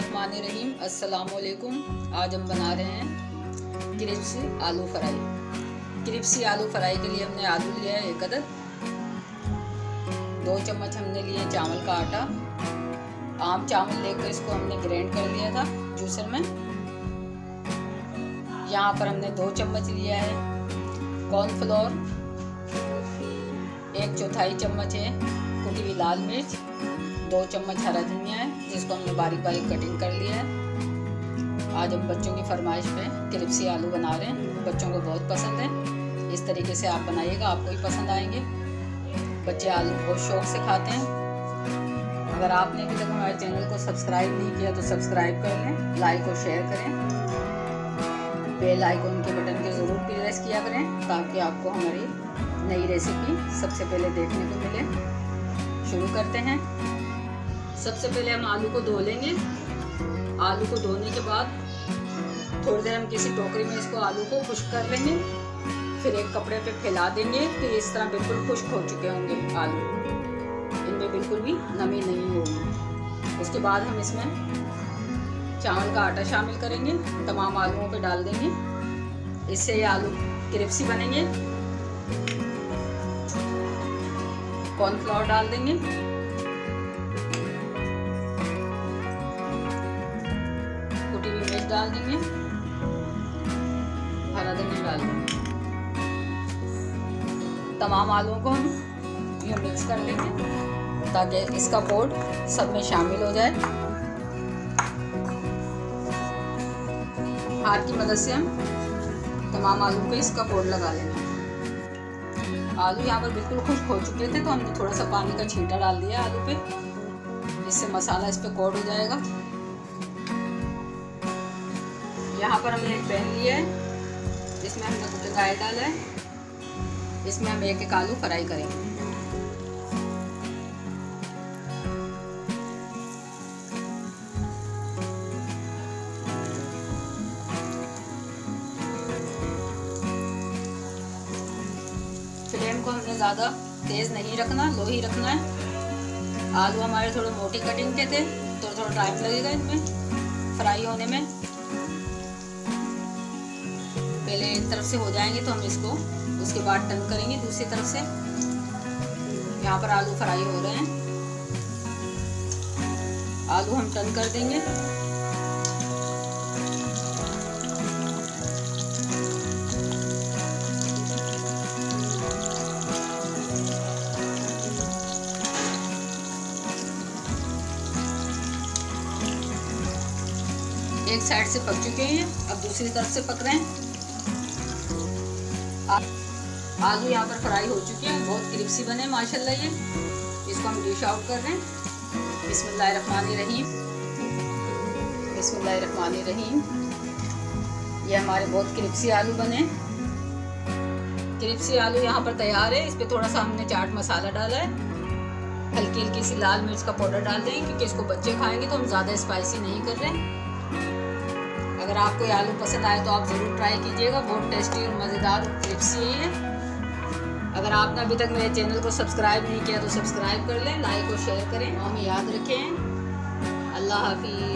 बिस्मिल्लाहिर्रहमानिर्रहीम। अस्सलामुअलैकुम। आज हम बना रहे हैं क्रिस्पी आलू फ्राई। क्रिस्पी आलू फ्राई के लिए हमने आलू लिया है 1 अदद। 2 चम्मच हमने लिए चावल का आटा। आम चावल लेकर इसको हमने ग्राइंड कर लिया था जूसर में। यहाँ पर हमने 2 चम्मच लिया है कॉर्नफ्लोर। 1/4 चम्मच है कुटी हुई लाल मिर्च। 2 चम्मच हरा धनिया है जिसको हमने बारीक बारीक कटिंग कर लिया है। आज हम बच्चों की फरमाइश पे क्रिस्पी आलू बना रहे हैं। बच्चों को बहुत पसंद है। इस तरीके से आप बनाइएगा, आपको ही पसंद आएंगे। बच्चे आलू बहुत शौक से खाते हैं। अगर आपने अभी तक हमारे चैनल को सब्सक्राइब नहीं किया तो सब्सक्राइब कर लें, लाइक और शेयर करें। बेल आइकन के बटन के ज़रूर प्रेस किया करें ताकि आपको हमारी नई रेसिपी सबसे पहले देखने को मिले। शुरू करते हैं। सबसे पहले हम आलू को धो लेंगे। आलू को धोने के बाद थोड़ी देर हम किसी टोकरी में इसको आलू को खुश्क कर लेंगे। फिर एक कपड़े पे फैला देंगे तो इस तरह बिल्कुल खुश्क हो चुके होंगे आलू, इनमें बिल्कुल भी नमी नहीं होगी। उसके बाद हम इसमें चावल का आटा शामिल करेंगे, तमाम आलूओं पे डाल देंगे। इससे ये आलू क्रिस्पी बनेंगे। कॉर्नफ्लोर डाल देंगे। कुटी हुई मिर्च डाल देंगे। हरा धनिया डाल देंगे। तमाम आलूओं को हम ये मिक्स कर लेंगे ताकि इसका कोड सब में शामिल हो जाए। हाथ की मदद से हम तमाम आलू पे इसका कोड लगा लेंगे। आलू यहाँ पर बिल्कुल खुश्क हो चुके थे तो हमने थोड़ा सा पानी का छींटा डाल दिया आलू पे, इससे मसाला इस पे कोट हो जाएगा। यहाँ पर हमने एक पैन लिया है, इसमें हमने कुछ गाय डाला है। इसमें हम एक आलू फ्राई करेंगे। फ्लेम को हमने ज़्यादा तेज़ नहीं रखना, लो ही रखना है। आलू हमारे थोड़े मोटी कटिंग के थे तो थोड़ा टाइम लगेगा इनमें फ्राई होने में। पहले एक तरफ से हो जाएंगे तो हम इसको उसके बाद टर्न करेंगे दूसरी तरफ से। यहाँ पर आलू फ्राई हो रहे हैं। आलू हम टर्न कर देंगे। एक साइड से पक चुके हैं, अब दूसरी तरफ से पक रहे हैं। आलू यहाँ पर फ्राई हो चुके हैं, बहुत क्रिस्पी बने माशाल्लाह। ये इसको हम डिश आउट कर रहे हैं। बिस्मिल्लाहिर्रहमानिर्रहीम। बिस्मिल्लाहिर्रहमानिर्रहीम। ये हमारे बहुत क्रिस्पी आलू बने। क्रिस्पी आलू यहाँ पर तैयार है। इस पर थोड़ा सा हमने चाट मसाला डाला है, हल्की हल्की सी लाल मिर्च का पाउडर डाल देंगे क्योंकि इसको बच्चे खाएंगे तो हम ज़्यादा स्पाइसी नहीं कर रहे हैं। अगर आपको ये आलू पसंद आए तो आप ज़रूर ट्राई कीजिएगा। बहुत टेस्टी और मज़ेदार और क्रिस्पी है। अगर आपने अभी तक मेरे चैनल को सब्सक्राइब नहीं किया तो सब्सक्राइब कर लें, लाइक और शेयर करें। हमें याद रखें। अल्लाह हाफिज़।